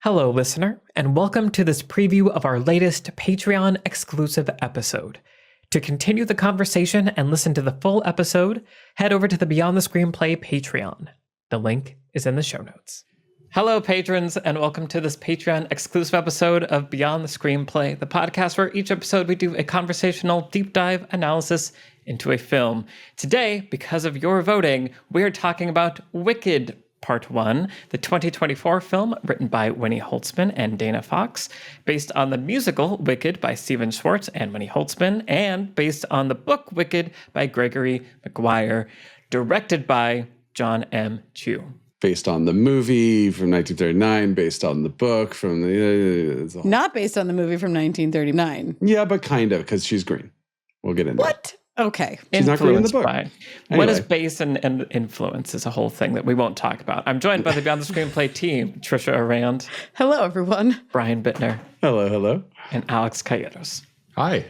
Hello, listener, and welcome to this preview of our latest Patreon-exclusive episode. To continue the conversation and listen to the full episode, head over to the Beyond the Screenplay Patreon. The link is in the show notes. Hello, patrons, and welcome to this Patreon-exclusive episode of Beyond the Screenplay, the podcast where each episode we do a conversational deep dive analysis into a film. Today, because of your voting, we are talking about Wicked Part 1, the 2024 film written by Winnie Holtzman and Dana Fox, based on the musical Wicked by Stephen Schwartz and Winnie Holtzman, and based on the book Wicked by Gregory Maguire, directed by John M. Chu. Based on the movie from 1939, based on the book from the... Not based on the movie from 1939. Yeah, but kind of, because she's green. We'll get into What? Okay. She's not green in the book. By. Anyway. What is base and influence is a whole thing that we won't talk about. I'm joined by the Beyond the Screenplay team, Trisha Arand, Hello, everyone. Brian Bittner, Hello. and Alex Calleros. Hi.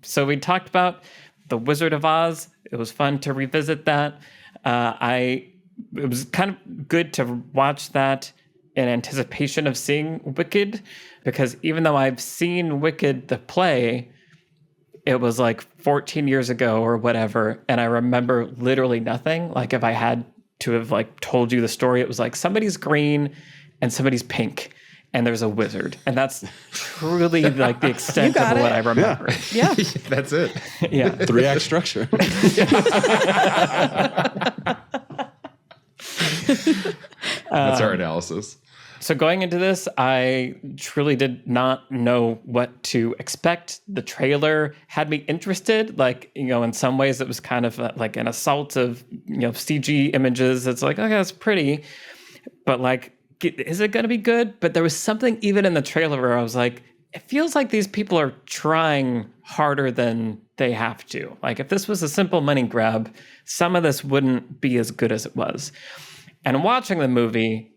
So we talked about The Wizard of Oz. It was fun to revisit that. It was kind of good to watch that in anticipation of seeing Wicked, because even though I've seen Wicked, the play, it was like 14 years ago or whatever, and I remember literally nothing. Like if I had to have like told you the story, it was like somebody's green and somebody's pink and there's a wizard. And that's truly like the extent of what I remember. Yeah. That's it. Yeah. 3-act structure. That's our analysis. So going into this, I truly did not know what to expect. The trailer had me interested. Like, in some ways it was kind of like an assault of, CG images. It's like, okay, that's pretty. But like, is it going to be good? But there was something even in the trailer where I was like, it feels like these people are trying harder than they have to. Like if this was a simple money grab, some of this wouldn't be as good as it was. And watching the movie,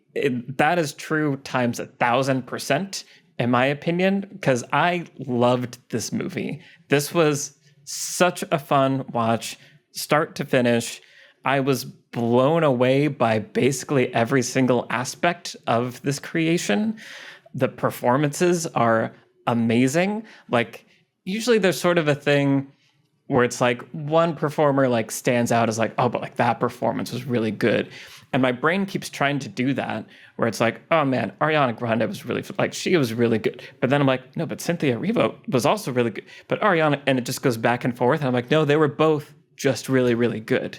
that is true times 1,000%, in my opinion, because I loved this movie. This was such a fun watch, start to finish. I was blown away by basically every single aspect of this creation. The performances are amazing. Like, usually there's sort of a thing where it's like one performer like stands out as like, oh, but like that performance was really good. And my brain keeps trying to do that, where it's like, oh man, Ariana Grande was really, like, she was really good. But then I'm like, no, but Cynthia Erivo was also really good. But Ariana, and it just goes back and forth. And I'm like, no, they were both just really, really good.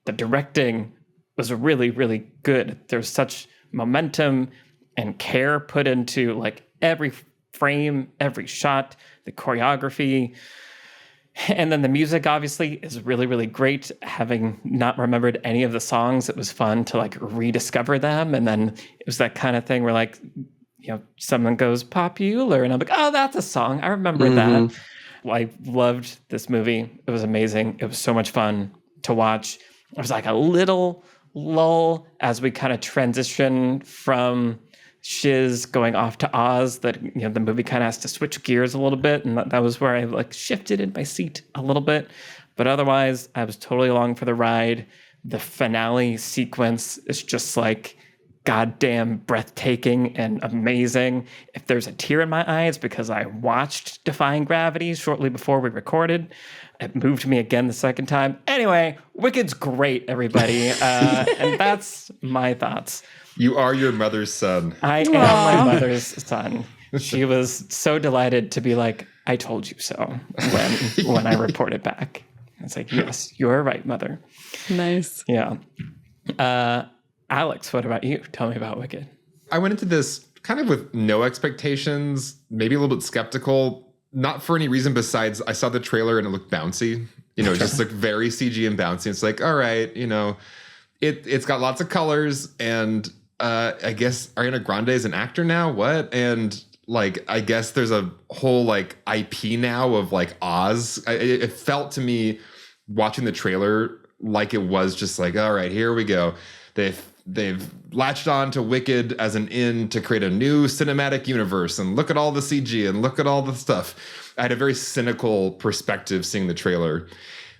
The directing was really, really good. There's such momentum and care put into like every frame, every shot, the choreography. And then the music obviously is really, really great. Having not remembered any of the songs, it was fun to like rediscover them. And then it was that kind of thing where like, someone goes popular and I'm like, oh, that's a song. I remember that. Well, I loved this movie. It was amazing. It was so much fun to watch. It was like a little lull as we kind of transition from Shiz going off to Oz, that the movie kind of has to switch gears a little bit, and that was where I like shifted in my seat a little bit. But otherwise, I was totally along for the ride. The finale sequence is just like goddamn breathtaking and amazing. If there's a tear in my eye, it's because I watched Defying Gravity shortly before we recorded. It moved me again the second time. Anyway, Wicked's great, everybody. And that's my thoughts. You are your mother's son. I am my mother's son. She was so delighted to be like, I told you so when I reported back. It's like, yes, you're right, mother. Nice. Yeah. Alex, what about you? Tell me about Wicked. I went into this kind of with no expectations, maybe a little bit skeptical, not for any reason besides I saw the trailer and it looked bouncy. It just looked very CG and bouncy. It's like, all right, it's got lots of colors, and I guess Ariana Grande is an actor now. What? And like, I guess there's a whole like IP now of like Oz. It felt to me watching the trailer like it was just like, all right, here we go. They've latched on to Wicked as an in to create a new cinematic universe, and look at all the CG and look at all the stuff. I had a very cynical perspective seeing the trailer.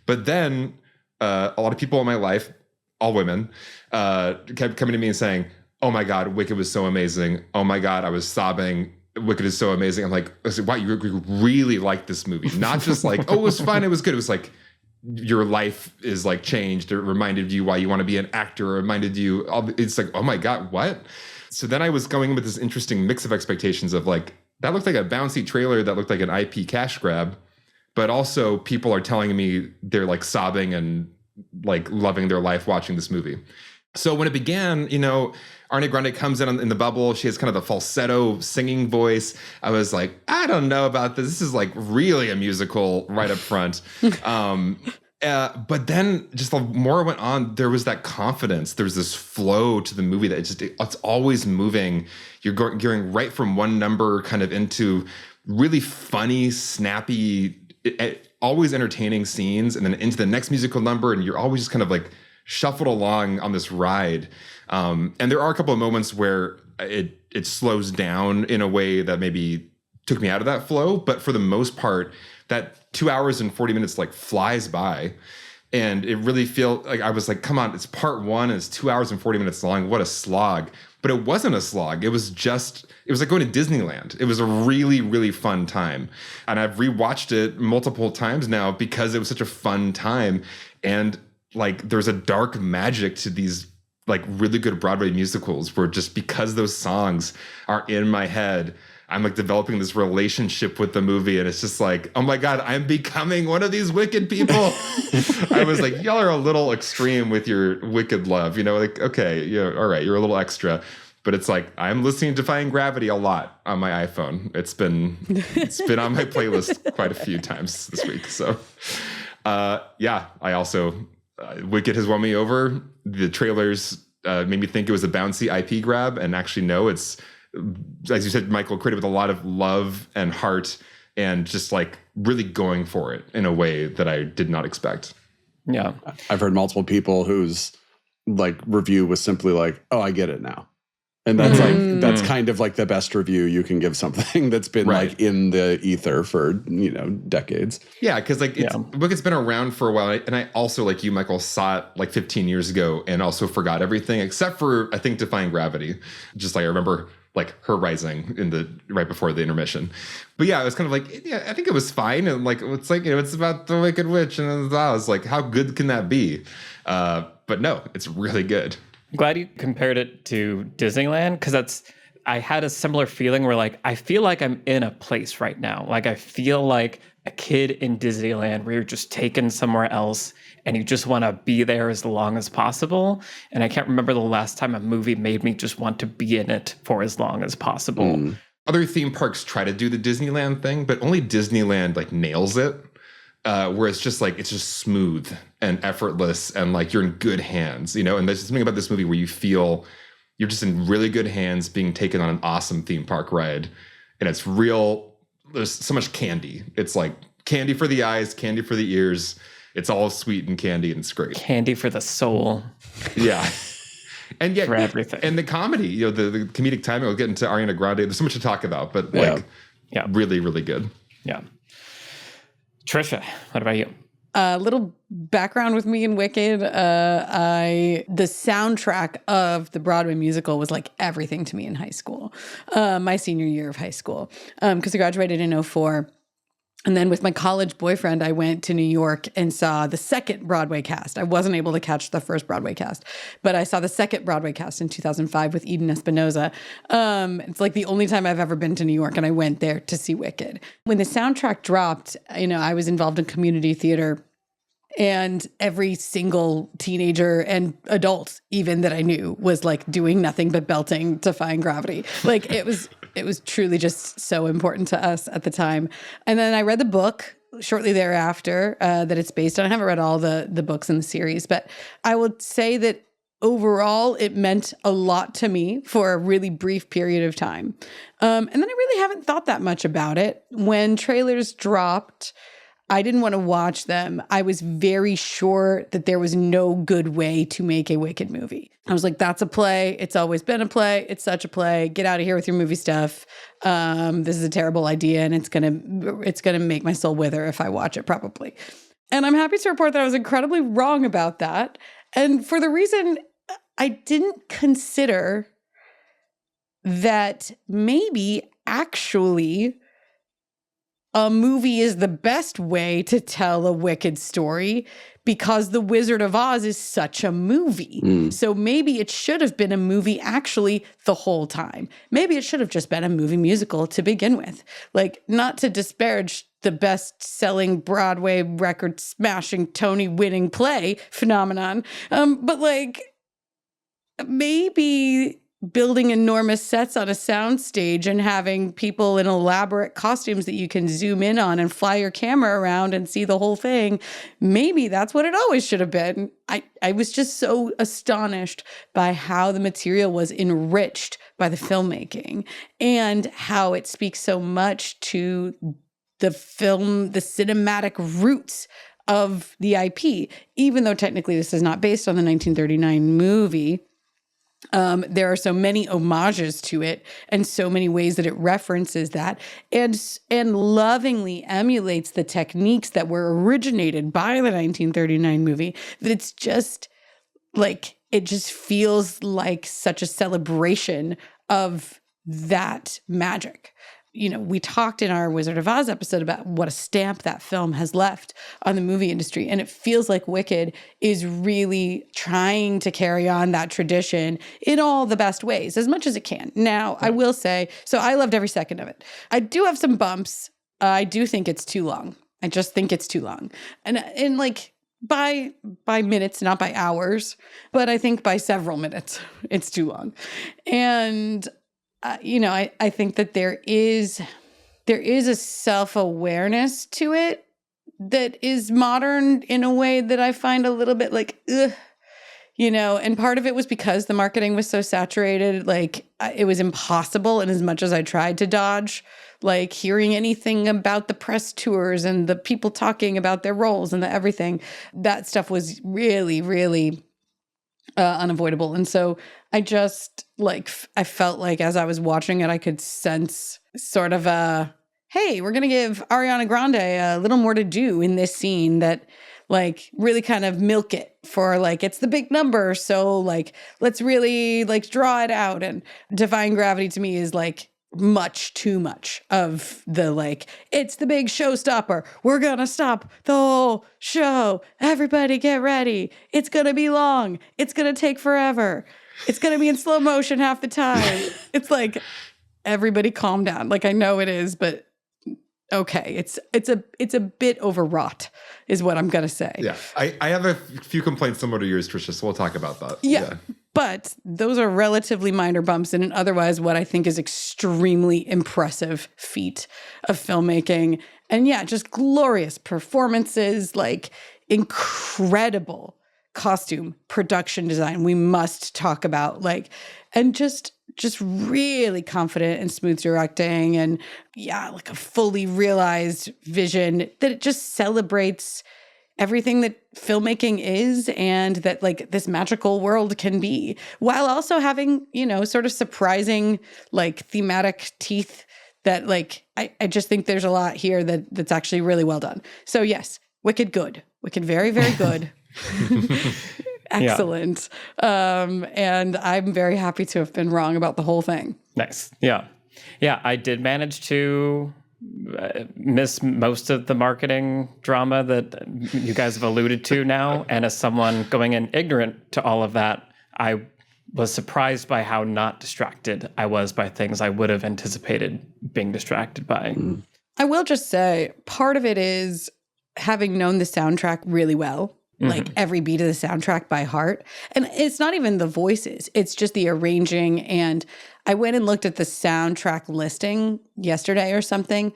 But then a lot of people in my life, all women, kept coming to me and saying, oh my God, Wicked was so amazing. Oh my God, I was sobbing. Wicked is so amazing. I'm like, I said, wow, you really like this movie. Not just like, oh, it was fun, it was good. It was like, your life is like changed. It reminded you why you want to be an actor. It reminded you, it's like, oh my God, what? So then I was going in with this interesting mix of expectations of like, that looked like a bouncy trailer that looked like an IP cash grab. But also people are telling me they're like sobbing and like loving their life watching this movie. So when it began, you know, Ariana Grande comes in the bubble. She has kind of the falsetto singing voice. I was like, I don't know about this. This is like really a musical right up front. But then just the more it went on, there was that confidence. There's this flow to the movie that it's always moving. You're going right from one number kind of into really funny, snappy, always entertaining scenes, and then into the next musical number, and you're always just kind of like shuffled along on this ride. And there are a couple of moments where it slows down in a way that maybe took me out of that flow. But for the most part, that 2 hours and 40 minutes like flies by. And it really felt like I was like, come on, it's part one and it's 2 hours and 40 minutes long. What a slog. But it wasn't a slog. It was like going to Disneyland. It was a really, really fun time. And I've rewatched it multiple times now because it was such a fun time. And like there's a dark magic to these like really good Broadway musicals where just because those songs are in my head, I'm like developing this relationship with the movie, and it's just like, oh my God, I'm becoming one of these Wicked people. I was like, y'all are a little extreme with your Wicked love, you know, like, okay, yeah, all right, you're a little extra. But it's like, I'm listening to Defying Gravity a lot on my iPhone. It's been on my playlist quite a few times this week. So yeah, I also, Wicked has won me over. The trailers made me think it was a bouncy IP grab, and actually no, it's, as you said, Michael, created with a lot of love and heart and just like really going for it in a way that I did not expect. Yeah. I've heard multiple people whose like review was simply like, oh, I get it now. And that's like, that's kind of like the best review you can give something that's been like in the ether for, you know, decades. Yeah. Cause like Wicked's been around for a while. And I also, like you, Michael, saw it like 15 years ago and also forgot everything except for, I think, Defying Gravity. Just like I remember like her rising right before the intermission. But yeah, it was kind of like, yeah, I think it was fine. And like, it's like, you know, it's about the Wicked Witch. And I was like, how good can that be? But no, it's really good. I'm glad you compared it to Disneyland, because I had a similar feeling where like, I feel like I'm in a place right now. Like I feel like a kid in Disneyland where you're just taken somewhere else and you just want to be there as long as possible. And I can't remember the last time a movie made me just want to be in it for as long as possible. Other theme parks try to do the Disneyland thing, but only Disneyland like nails it. Where it's just smooth and effortless and like you're in good hands, you know? And there's something about this movie where you feel you're just in really good hands being taken on an awesome theme park ride. And it's real, there's so much candy. It's like candy for the eyes, candy for the ears. It's all sweet and candy and it's great. Candy for the soul. Yeah. And yet, for everything. And the comedy, you know, the comedic timing, we'll get into Ariana Grande. There's so much to talk about, but really, really good. Yeah. Trisha, what about you? A little background with me in Wicked. The soundtrack of the Broadway musical was like everything to me in high school, my senior year of high school, because I graduated in 2004. And then with my college boyfriend, I went to New York and saw the second Broadway cast. I wasn't able to catch the first Broadway cast, but I saw the second Broadway cast in 2005 with Eden Espinosa. It's like the only time I've ever been to New York, and I went there to see Wicked. When the soundtrack dropped, you know, I was involved in community theater, and every single teenager and adult, even that I knew, was like doing nothing but belting Defying Gravity. Like it was truly just so important to us at the time. And then I read the book shortly thereafter that it's based on. I haven't read all the books in the series, but I would say that overall it meant a lot to me for a really brief period of time. And then I really haven't thought that much about it. When trailers dropped, I didn't want to watch them. I was very sure that there was no good way to make a Wicked movie. I was like, that's a play. It's always been a play. It's such a play. Get out of here with your movie stuff. This is a terrible idea, and it's gonna make my soul wither if I watch it, probably. And I'm happy to report that I was incredibly wrong about that. And for the reason I didn't consider that maybe actually a movie is the best way to tell a Wicked story because The Wizard of Oz is such a movie. So maybe it should have been a movie actually the whole time. Maybe it should have just been a movie musical to begin with. Like, not to disparage the best-selling Broadway record-smashing Tony-winning play phenomenon, but like maybe building enormous sets on a soundstage and having people in elaborate costumes that you can zoom in on and fly your camera around and see the whole thing. Maybe that's what it always should have been. I was just so astonished by how the material was enriched by the filmmaking and how it speaks so much to the film, the cinematic roots of the IP. Even though technically this is not based on the 1939 movie, there are so many homages to it and so many ways that it references that and lovingly emulates the techniques that were originated by the 1939 movie, that it's just like, it just feels like such a celebration of that magic. You know, we talked in our Wizard of Oz episode about what a stamp that film has left on the movie industry. And it feels like Wicked is really trying to carry on that tradition in all the best ways, as much as it can. Now, I will say, so I loved every second of it. I do have some bumps. I do think it's too long. I just think it's too long. And like by minutes, not by hours, but I think by several minutes, it's too long. And you know, I think that there is a self-awareness to it that is modern in a way that I find a little bit like, ugh, you know, and part of it was because the marketing was so saturated, like it was impossible. And as much as I tried to dodge, like hearing anything about the press tours and the people talking about their roles and the everything, that stuff was really, really unavoidable. And so I just like, I felt like as I was watching it, I could sense sort of a, hey, we're going to give Ariana Grande a little more to do in this scene, that like really kind of milk it for like, it's the big number. So like, let's really like draw it out. And Defying Gravity to me is like much too much of the like, it's the big showstopper. We're going to stop the whole show. Everybody get ready. It's going to be long. It's going to take forever. It's going to be in slow motion half the time. It's like, everybody calm down. Like, I know it is, but okay. It's a bit overwrought is what I'm going to say. Yeah. I have a few complaints similar to yours, Trisha, so we'll talk about that. Yeah. But those are relatively minor bumps in an otherwise what I think is extremely impressive feat of filmmaking. And yeah, just glorious performances, like incredible costume production design. We must talk about like, and just really confident and smooth directing, and yeah, like a fully realized vision that it just celebrates everything that filmmaking is and that like this magical world can be, while also having, you know, sort of surprising like thematic teeth that like, I just think there's a lot here that's actually really well done. So yes, Wicked good. Wicked very, very good. Excellent. And I'm very happy to have been wrong about the whole thing. Nice. Yeah. Yeah, I did manage to miss most of the marketing drama that you guys have alluded to now. And as someone going in ignorant to all of that, I was surprised by how not distracted I was by things I would have anticipated being distracted by. I will just say part of it is having known the soundtrack really well. Like every beat of the soundtrack by heart. And it's not even the voices, it's just the arranging. And I went and looked at the soundtrack listing yesterday or something,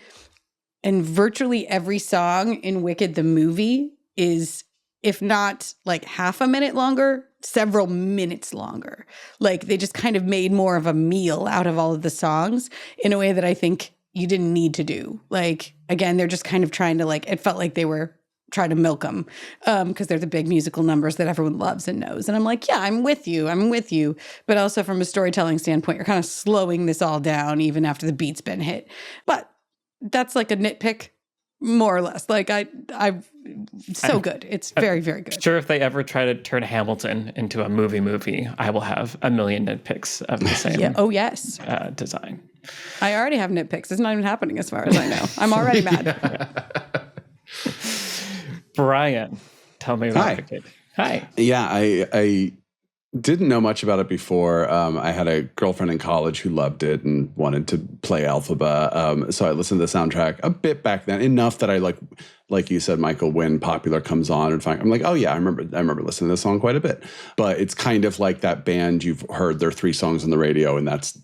and virtually every song in Wicked the movie is, if not like half a minute longer, several minutes longer. Like they just kind of made more of a meal out of all of the songs in a way that I think you didn't need to do. Like, again, they're just kind of trying to like, it felt like they were try to milk them because they're the big musical numbers that everyone loves and knows. And I'm like, yeah, I'm with you. But also from a storytelling standpoint, you're kind of slowing this all down even after the beat's been hit. But that's like a nitpick. more or less. Like I'm good. It's very, very good. Sure, if they ever try to turn Hamilton into a movie, I will have a million nitpicks of the same Yeah. Oh, yes. design. I already have nitpicks. It's not even happening as far as I know. I'm already mad. Brian, tell me about Wicked. Hi. Yeah, I didn't know much about it before. I had a girlfriend in college who loved it and wanted to play Alphaba. So I listened to the soundtrack a bit back then, enough that I like you said, Michael, when Popular comes on, and I'm like, oh yeah, I remember listening to this song quite a bit. But it's kind of like that band you've heard their 3 songs on the radio, and that's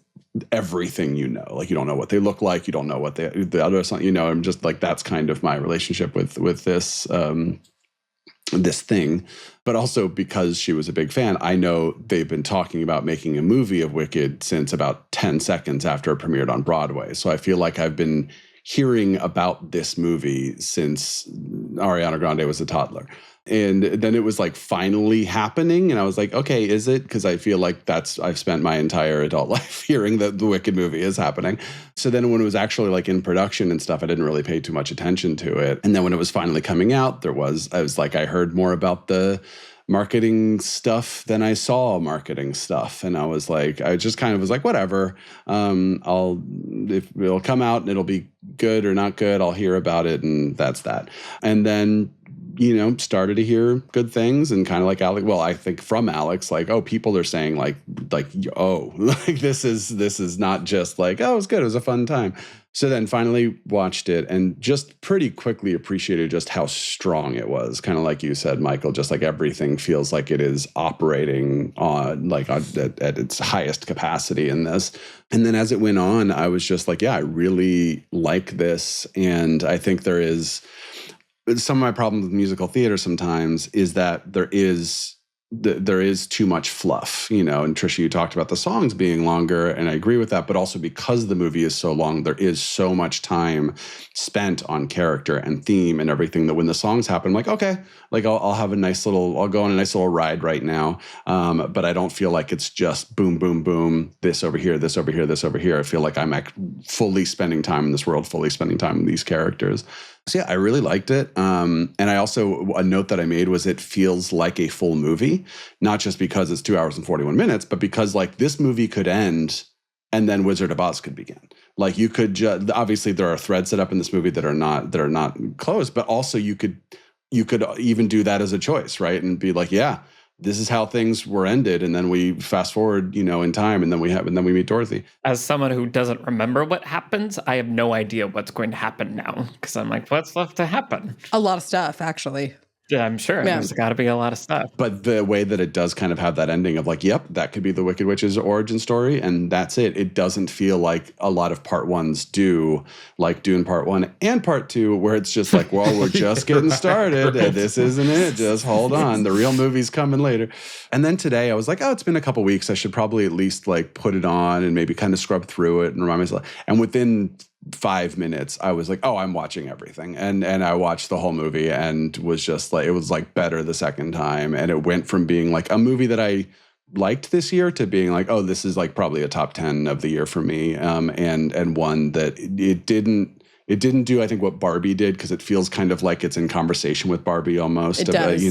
everything you know. Like, you don't know what they look like, you don't know what the other song, I'm just like, that's kind of my relationship with this this thing. But also because she was a big fan, I know they've been talking about making a movie of Wicked since about 10 seconds after it premiered on Broadway. So I feel like I've been hearing about this movie since Ariana Grande was a toddler. And then it was like finally happening. And I was like, okay, is it? Because I feel like I've spent my entire adult life hearing that the Wicked movie is happening. So then when it was actually like in production and stuff, I didn't really pay too much attention to it. And then when it was finally coming out, I heard more about the marketing stuff than I saw marketing stuff. And I just kind of was like, whatever, if it'll come out and it'll be good or not good, I'll hear about it. And that's that. And then, started to hear good things, and kind of like Alex, well, I think from Alex, like, oh, people are saying like, oh, like this is not just like, oh, it was good, it was a fun time. So then finally watched it and just pretty quickly appreciated just how strong it was. Kind of like you said, Michael, just like everything feels like it is operating at its highest capacity in this. And then as it went on, I was just like, yeah, I really like this. And I think there is some of my problem with musical theater sometimes is that there is too much fluff, and Trisha, you talked about the songs being longer, and I agree with that, but also because the movie is so long, there is so much time spent on character and theme and everything that when the songs happen, I'm like, okay, like I'll go on a nice little ride right now. But I don't feel like it's just boom, boom, boom, this over here, this over here, this over here. I feel like I'm fully spending time in this world, fully spending time with these characters. So yeah, I really liked it. And I also, a note that I made was it feels like a full movie, not just because it's 2 hours and 41 minutes, but because like this movie could end and then Wizard of Oz could begin. Like you could obviously there are threads set up in this movie that are not closed, but also you could even do that as a choice, right? And be like, yeah, this is how things were ended, and then we fast forward, in time, and then we meet Dorothy. As someone who doesn't remember what happens, I have no idea what's going to happen now, because I'm like, what's left to happen? A lot of stuff, actually. Yeah, I'm sure. Yeah. There's got to be a lot of stuff. But the way that it does kind of have that ending of like, yep, that could be the Wicked Witch's origin story, and that's it. It doesn't feel like a lot of part ones do, like Dune Part 1 and Part 2, where it's just like, well, we're just getting started. And this isn't it. Just hold on. The real movie's coming later. And then today I was like, oh, it's been a couple weeks. I should probably at least like put it on and maybe kind of scrub through it and remind myself. And within 5 minutes, I was like, oh, I'm watching everything. And I watched the whole movie and was just like, it was like better the second time. And it went from being like a movie that I liked this year to being like, oh, this is like probably a top 10 of the year for me. And one that it didn't do, I think, what Barbie did, because it feels kind of like it's in conversation with Barbie almost. It does.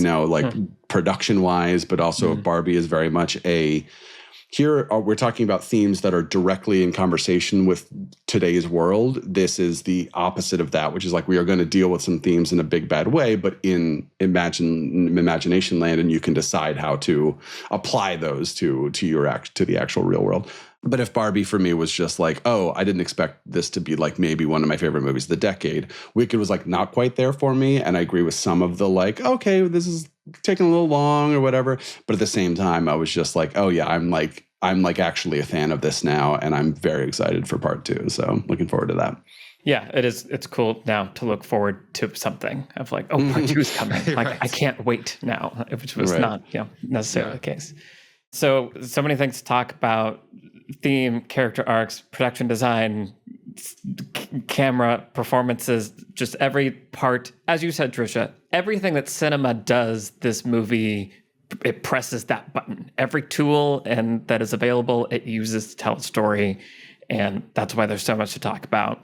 Production wise, but also Barbie is very much here we're talking about themes that are directly in conversation with today's world. This is the opposite of that, which is like we are going to deal with some themes in a big bad way, but in imagination land, and you can decide how to apply those to the actual real world. But if Barbie for me was just like, oh, I didn't expect this to be like maybe one of my favorite movies of the decade, Wicked was like not quite there for me. And I agree with some of the like, okay, this is taking a little long or whatever. But at the same time, I was just like, oh yeah, I'm like actually a fan of this now. And I'm very excited for Part 2. So looking forward to that. Yeah, it is. It's cool now to look forward to something of like, oh, Part 2 is coming. Like, right. I can't wait now, which was not necessarily the case. So many things to talk about: theme, character arcs, production design, camera, performances, just every part. As you said, Trisha, everything that cinema does, this movie, it presses that button. Every tool and that is available, it uses to tell a story. And that's why there's so much to talk about.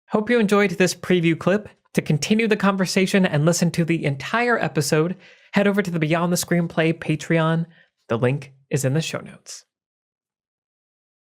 Hope you enjoyed this preview clip. To continue the conversation and listen to the entire episode, head over to the Beyond the Screenplay Patreon. The link is in the show notes.